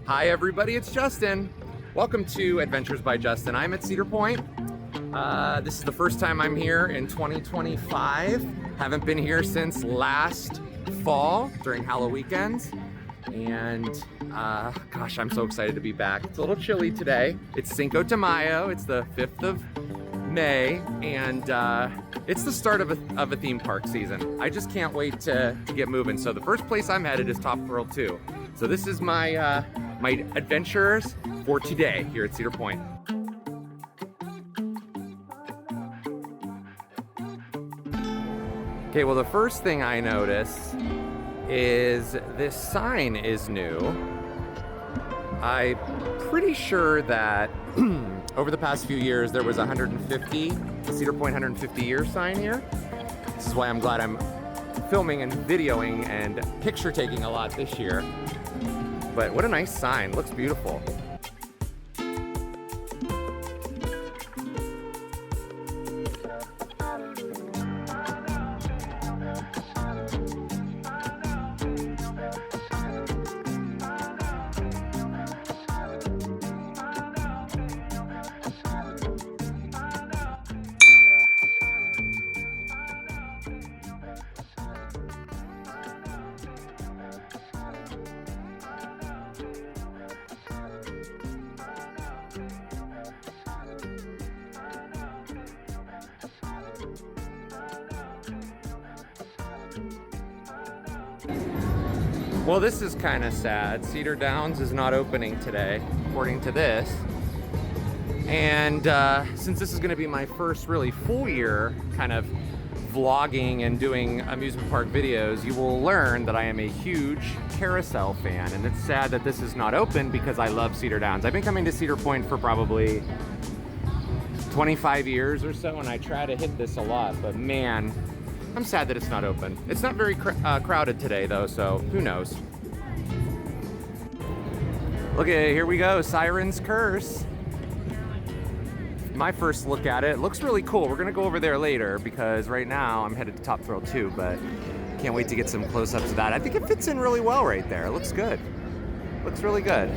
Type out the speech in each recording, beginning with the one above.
Hi everybody, it's Justin. Welcome to Adventures by Justin. I'm at Cedar Point. This is the first time I'm here in 2025. Haven't been here since last fall during Halloween weekends. And gosh, I'm so excited to be back. It's a little chilly today. It's Cinco de Mayo. It's the 5th of May, and it's the start of a theme park season. I just can't wait to get moving. So the first place I'm headed is Top Thrill 2. So this is my my adventures for today here at Cedar Point. Okay, well the first thing I notice is this sign is new. I'm pretty sure that over the past few years there was the Cedar Point 150 year sign here. This is why I'm glad I'm filming and videoing and picture taking a lot this year. But what a nice sign, looks beautiful. Well, this is kind of sad. Cedar Downs is not opening today, according to this. And since this is going to be my first really full year kind of vlogging and doing amusement park videos, you will learn that I am a huge carousel fan. And it's sad that this is not open because I love Cedar Downs. I've been coming to Cedar Point for probably 25 years or so, and I try to hit this a lot, but man, I'm sad that it's not open. It's not very crowded today though, so who knows. Look at here we go, Siren's Curse. My first look at it looks really cool. We're gonna go over there later because right now I'm headed to Top Thrill 2, but can't wait to get some close-ups of that. I think it fits in really well right there. It looks good. Looks really good.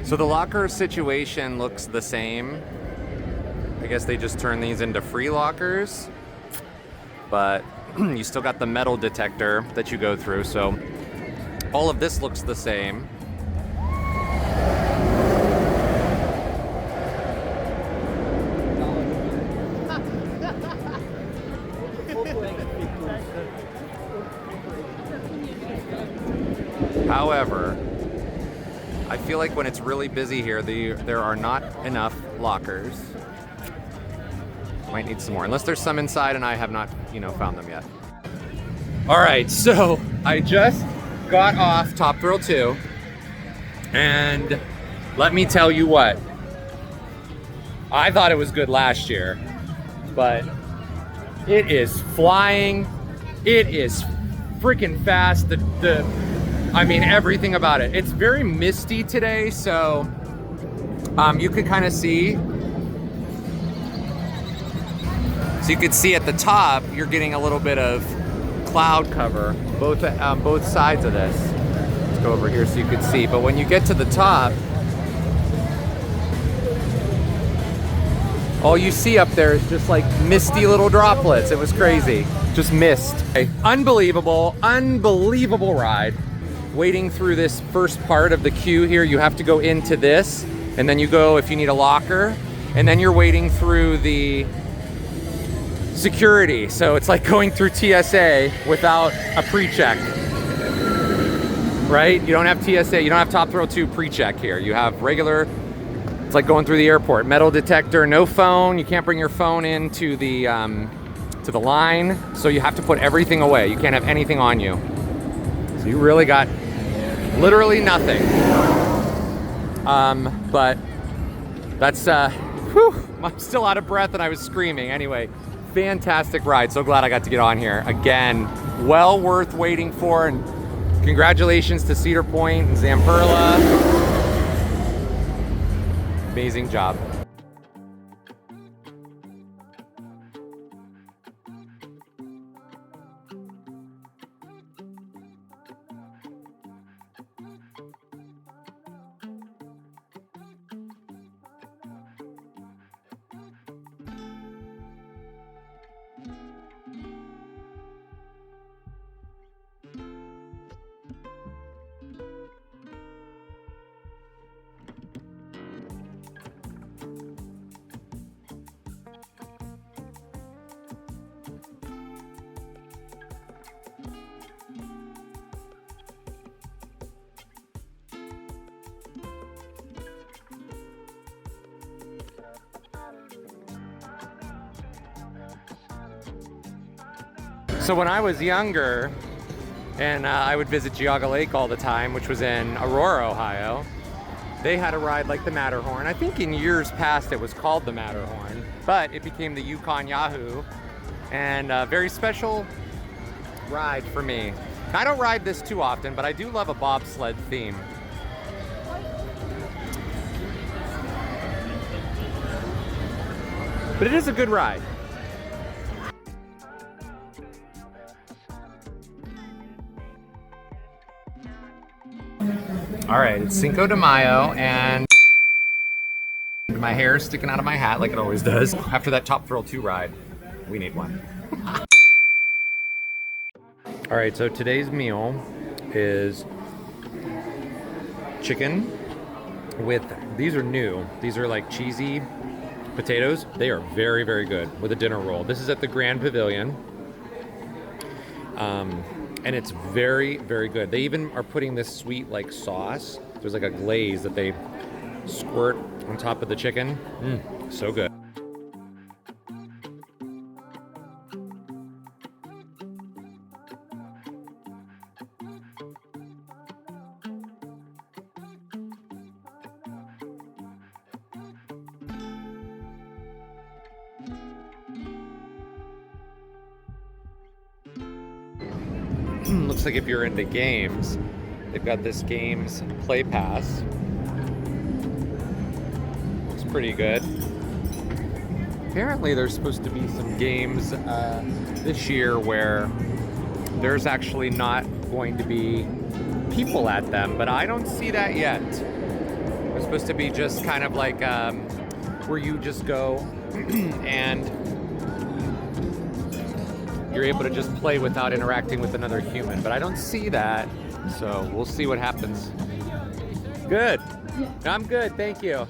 So the locker situation looks the same. I guess they just turned these into free lockers, but you still got the metal detector that you go through, so all of this looks the same. However, I feel like when it's really busy here, there are not enough lockers. Might need some more, unless there's some inside and I have not, found them yet. All right, so I just got off Top Thrill 2, and let me tell you what. I thought it was good last year, but it is flying. It is freaking fast. I mean, everything about it. It's very misty today, so you could kind of see. So you could see at the top, you're getting a little bit of cloud cover, both sides of this. Let's go over here so you could see. But when you get to the top, all you see up there is just like misty little droplets. It was crazy, just mist. Unbelievable ride. Waiting through this first part of the queue here, you have to go into this, and then you go if you need a locker, and then you're waiting through the security. So it's like going through TSA without a pre-check, right? You don't have TSA, you don't have Top Thrill 2 pre-check here. You have regular It's like going through the airport. Metal detector, no phone. You can't bring your phone into the line, so you have to put everything away. You can't have anything on you. So you really got literally nothing. But that's, whew, I'm still out of breath and I was screaming. Anyway, fantastic ride. So glad I got to get on here. Again, well worth waiting for. And congratulations to Cedar Point and Zamperla. Amazing job. So when I was younger, and I would visit Geauga Lake all the time, which was in Aurora, Ohio, they had a ride like the Matterhorn. I think in years past it was called the Matterhorn, but it became the Yukon Yahoo, and a very special ride for me. I don't ride this too often, but I do love a bobsled theme. But it is a good ride. All right, it's Cinco de Mayo, and my hair is sticking out of my hat like it always does. After that Top Thrill 2 ride, we need one. All right, so today's meal is chicken with, these are new. These are like cheesy potatoes. They are very, very good with a dinner roll. This is at the Grand Pavilion. And it's very, very good. They even are putting this sweet like sauce. There's like a glaze that they squirt on top of the chicken. So good. Looks like if you're into games, they've got this games play pass. Looks pretty good. Apparently there's supposed to be some games this year where there's actually not going to be people at them, but I don't see that yet. It's supposed to be just kind of like where you just go and you're able to just play without interacting with another human, but I don't see that, so we'll see what happens. Good. I'm good, thank you.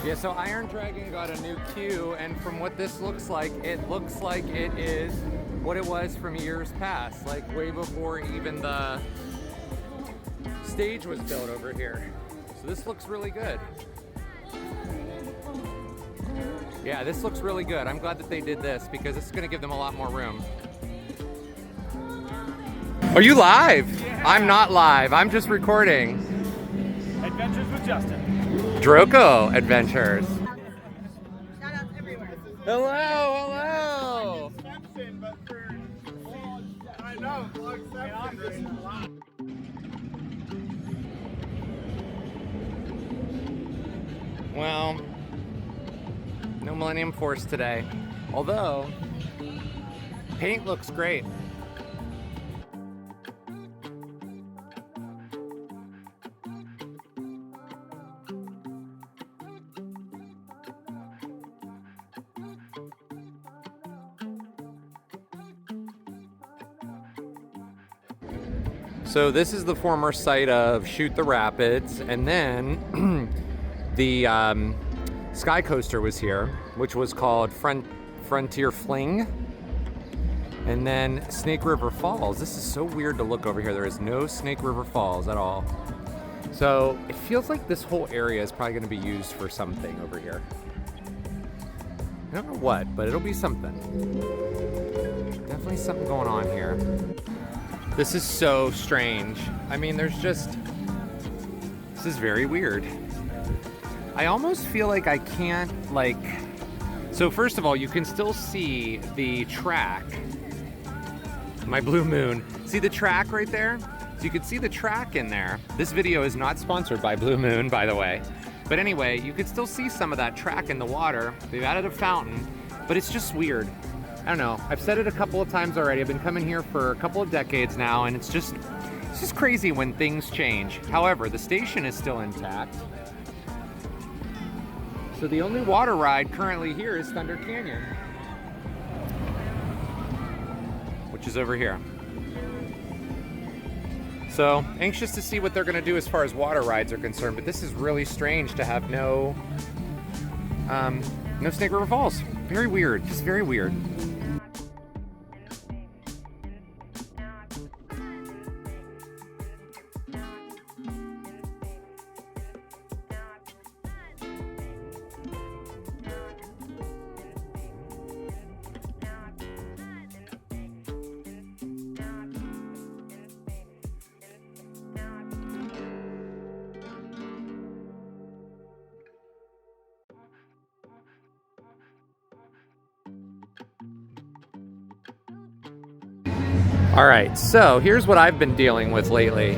Yeah, so Iron Dragon got a new queue, and from what this looks like it is what it was from years past, like way before even the stage was built over here. So this looks really good. Yeah, this looks really good. I'm glad that they did this because it's gonna give them a lot more room. Are you live? Yeah. I'm not live, I'm just recording. Adventures with Justin. Droko Adventures. Shout outs everywhere. Hello, hello. I know, Well, no Millennium Force today. Although, paint looks great. So this is the former site of Shoot the Rapids, and then the Sky Coaster was here, which was called Frontier Fling. And then Snake River Falls. This is so weird to look over here. There is no Snake River Falls at all. So it feels like this whole area is probably gonna be used for something over here. I don't know what, but it'll be something. Definitely something going on here. This is so strange. I mean, this is very weird. I almost feel like I can't, so first of all, you can still see the track. My blue moon. See the track right there? So you can see the track in there. This video is not sponsored by Blue Moon, by the way. But anyway, you could still see some of that track in the water. They've added a fountain, but it's just weird. I don't know. I've said it a couple of times already. I've been coming here for a couple of decades now, and it's just crazy when things change. However, the station is still intact. So the only water ride currently here is Thunder Canyon, which is over here. So anxious to see what they're gonna do as far as water rides are concerned, but this is really strange to have no Snake River Falls. Very weird, just very weird. All right, so here's what I've been dealing with lately.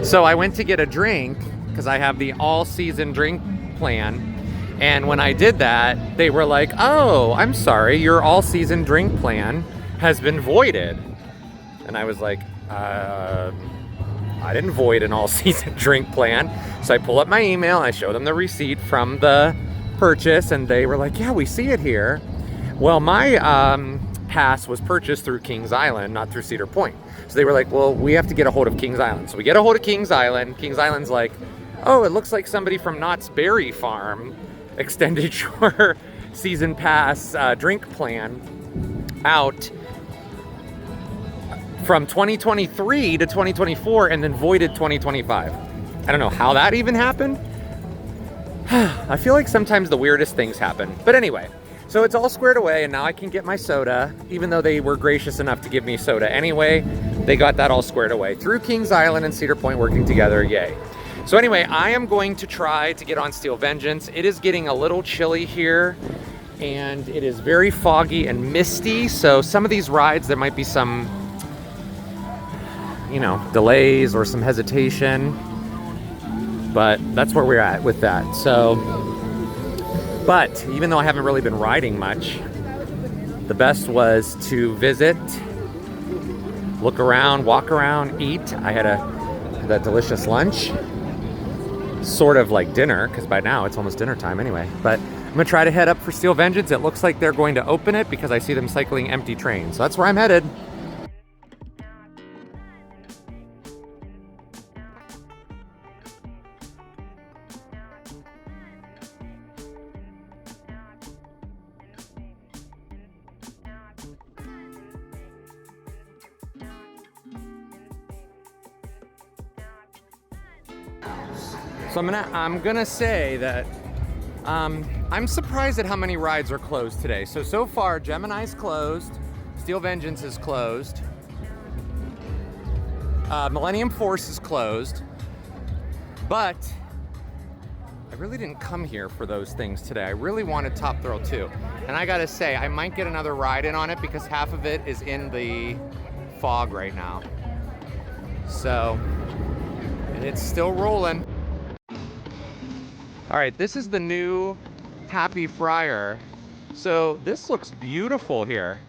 So I went to get a drink because I have the all-season drink plan. And when I did that, they were like, oh, I'm sorry, your all-season drink plan has been voided. And I was like, I didn't void an all-season drink plan. So I pull up my email, and I show them the receipt from the purchase, and they were like, yeah, we see it here. Well, my pass was purchased through Kings Island, not through Cedar Point. So they were like, well, we have to get a hold of Kings Island. So we get a hold of Kings Island. Kings Island's like, oh, it looks like somebody from Knott's Berry Farm extended your season pass drink plan out from 2023 to 2024 and then voided 2025. I don't know how that even happened. I feel like sometimes the weirdest things happen. But anyway. So it's all squared away, and now I can get my soda, even though they were gracious enough to give me soda anyway. They got that all squared away through Kings Island and Cedar Point working together, yay. So anyway, I am going to try to get on Steel Vengeance. It is getting a little chilly here, and it is very foggy and misty, so some of these rides, there might be some, delays or some hesitation, but that's where we're at with that. But even though I haven't really been riding much, the best was to visit, look around, walk around, eat. I had that delicious lunch, sort of like dinner, because by now it's almost dinner time anyway. But I'm gonna try to head up for Steel Vengeance. It looks like they're going to open it because I see them cycling empty trains. So that's where I'm headed. So I'm gonna say that I'm surprised at how many rides are closed today. So far, Gemini's closed, Steel Vengeance is closed, Millennium Force is closed, but I really didn't come here for those things today. I really wanted Top Thrill 2. And I gotta say, I might get another ride in on it because half of it is in the fog right now. So, it's still rolling. All right, this is the new Happy Friar. So this looks beautiful here.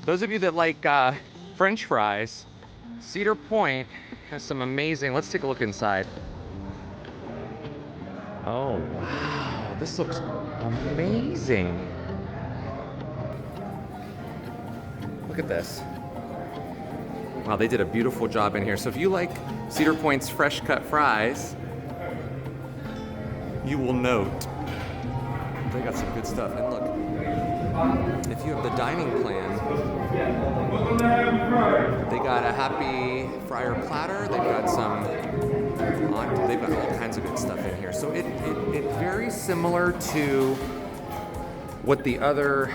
Those of you that like French fries, Cedar Point has some amazing, let's take a look inside. Oh, wow, this looks amazing. Look at this. Wow, they did a beautiful job in here. So if you like Cedar Point's fresh cut fries, you will note they got some good stuff. And look, if you have the dining plan, they got a happy fryer platter. They've got some, they've got all kinds of good stuff in here. So it's very similar to what the other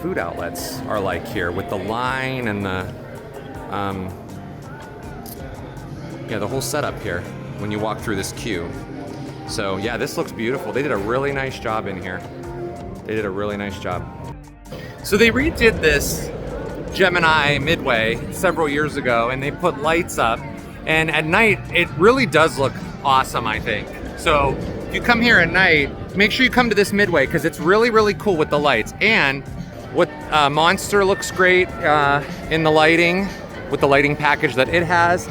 food outlets are like here, with the line and the the whole setup here when you walk through this queue. So yeah, this looks beautiful. They did a really nice job in here. They did a really nice job. So they redid this Gemini Midway several years ago, and they put lights up, and at night it really does look awesome, I think. So if you come here at night, make sure you come to this Midway, because it's really, really cool with the lights. And what Monster looks great in the lighting, with the lighting package that it has.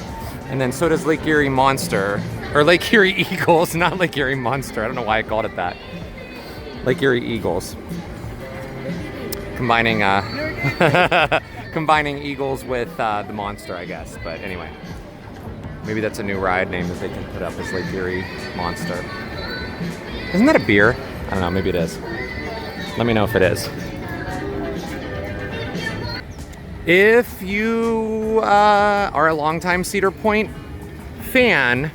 And then so does Lake Erie Monster, or Lake Erie Eagles, not Lake Erie Monster. I don't know why I called it that. Lake Erie Eagles. Combining combining Eagles with the Monster, I guess. But anyway, maybe that's a new ride name that they can put up as Lake Erie Monster. Isn't that a beer? I don't know, maybe it is. Let me know if it is. If you are a longtime Cedar Point fan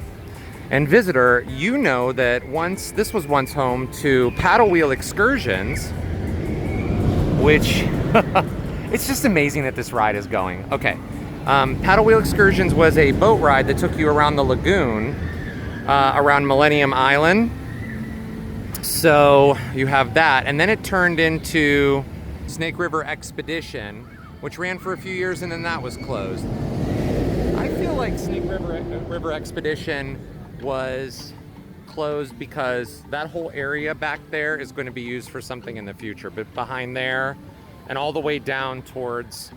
and visitor, you know that this was once home to paddle wheel excursions, which it's just amazing that this ride is going. Okay, paddle wheel excursions was a boat ride that took you around the lagoon, around Millennium Island. So you have that, and then it turned into Snake River Expedition, which ran for a few years, and then that was closed. I feel like Snake River Expedition was closed because that whole area back there is going to be used for something in the future. But behind there, and all the way down towards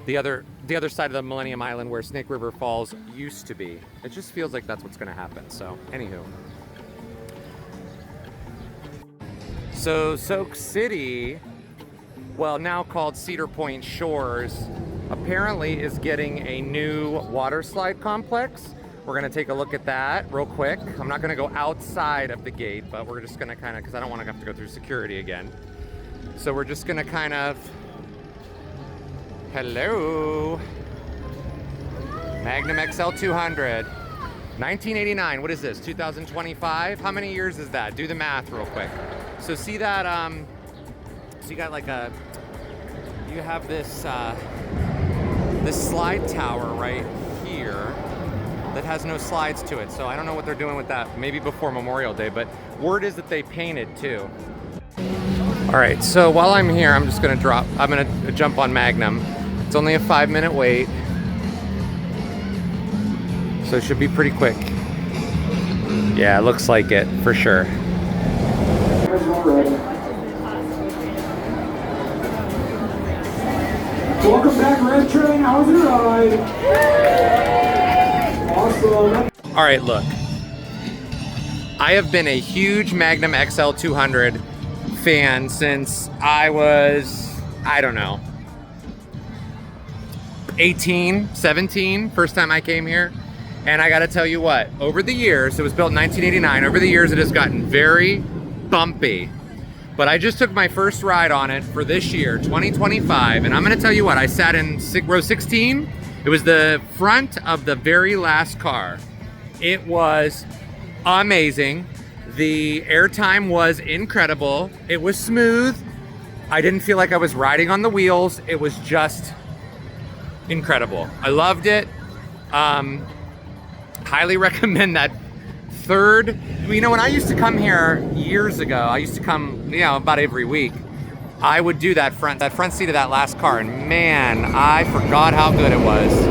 the other side of the Millennium Island where Snake River Falls used to be, it just feels like that's what's going to happen. So, anywho. So Soak City, well, now called Cedar Point Shores, apparently is getting a new water slide complex. We're gonna take a look at that real quick. I'm not gonna go outside of the gate, but we're just gonna kind of, because I don't want to have to go through security again. So we're just gonna kind of, hello. Magnum XL-200, 1989, what is this, 2025? How many years is that? Do the math real quick. So see that, so you got like you have this this slide tower right here that has no slides to it. So I don't know what they're doing with that. Maybe before Memorial Day, but word is that they painted too. All right, so while I'm here, I'm gonna jump on Magnum. It's only a 5-minute wait, so it should be pretty quick. Yeah, it looks like it for sure. Welcome back, Red Train. How's your ride? Awesome. All right, look. I have been a huge Magnum XL-200 fan since I was, I don't know, 18, 17, first time I came here. And I gotta tell you what, over the years, it was built in 1989, over the years it has gotten very bumpy. But I just took my first ride on it for this year, 2025, and I'm gonna tell you what, I sat in row 16. It was the front of the very last car. It was amazing. The airtime was incredible. It was smooth. I didn't feel like I was riding on the wheels. It was just incredible. I loved it. Highly recommend that third. You know, when I used to come here years ago, I used to come, you know, about every week. I would do that front seat of that last car, and man, I forgot how good it was.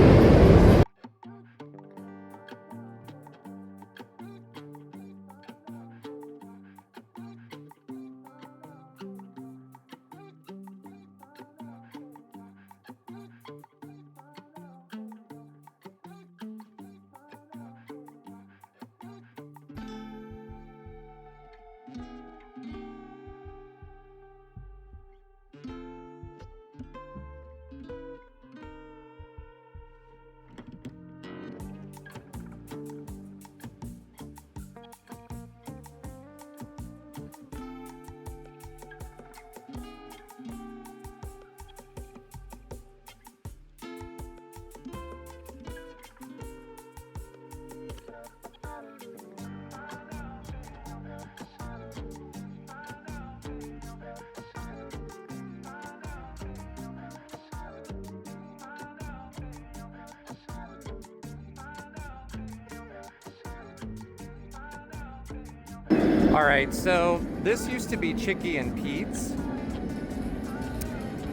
All right, so this used to be Chicky and Pete's,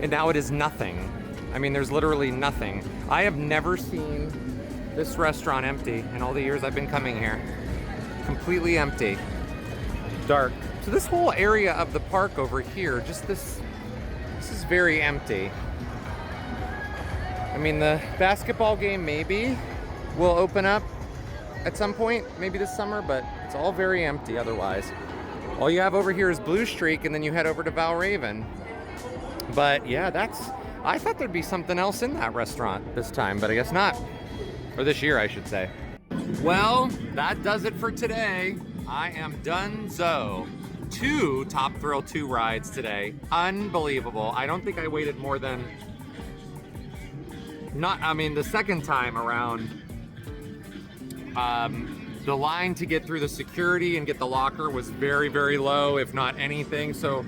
and now it is nothing. I mean, there's literally nothing. I have never seen this restaurant empty in all the years I've been coming here. Completely empty. Dark. So this whole area of the park over here, just this is very empty. I mean, the basketball game maybe will open up at some point, maybe this summer, but it's all very empty otherwise. All you have over here is Blue Streak, and then you head over to Valraven. But yeah, I thought there'd be something else in that restaurant this time, but I guess not. Or this year, I should say. Well, that does it for today. I am donezo. 2 Top Thrill 2 rides today. Unbelievable. I don't think I waited more than, the second time around, the line to get through the security and get the locker was very, very low, if not anything. So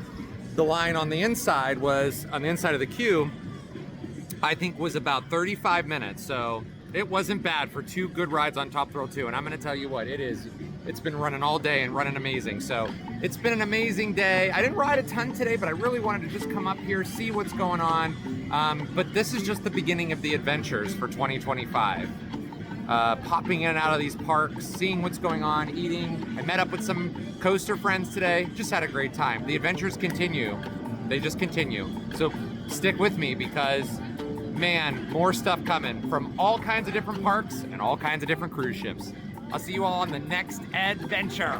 the line on the inside of the queue, I think was about 35 minutes. So it wasn't bad for 2 good rides on Top Thrill 2. And I'm gonna tell you what, it's been running all day and running amazing. So it's been an amazing day. I didn't ride a ton today, but I really wanted to just come up here, see what's going on. But this is just the beginning of the adventures for 2025. Popping in and out of these parks, seeing what's going on, eating. I met up with some coaster friends today. Just had a great time. The adventures continue. They just continue. So stick with me because, man, more stuff coming from all kinds of different parks and all kinds of different cruise ships. I'll see you all on the next adventure.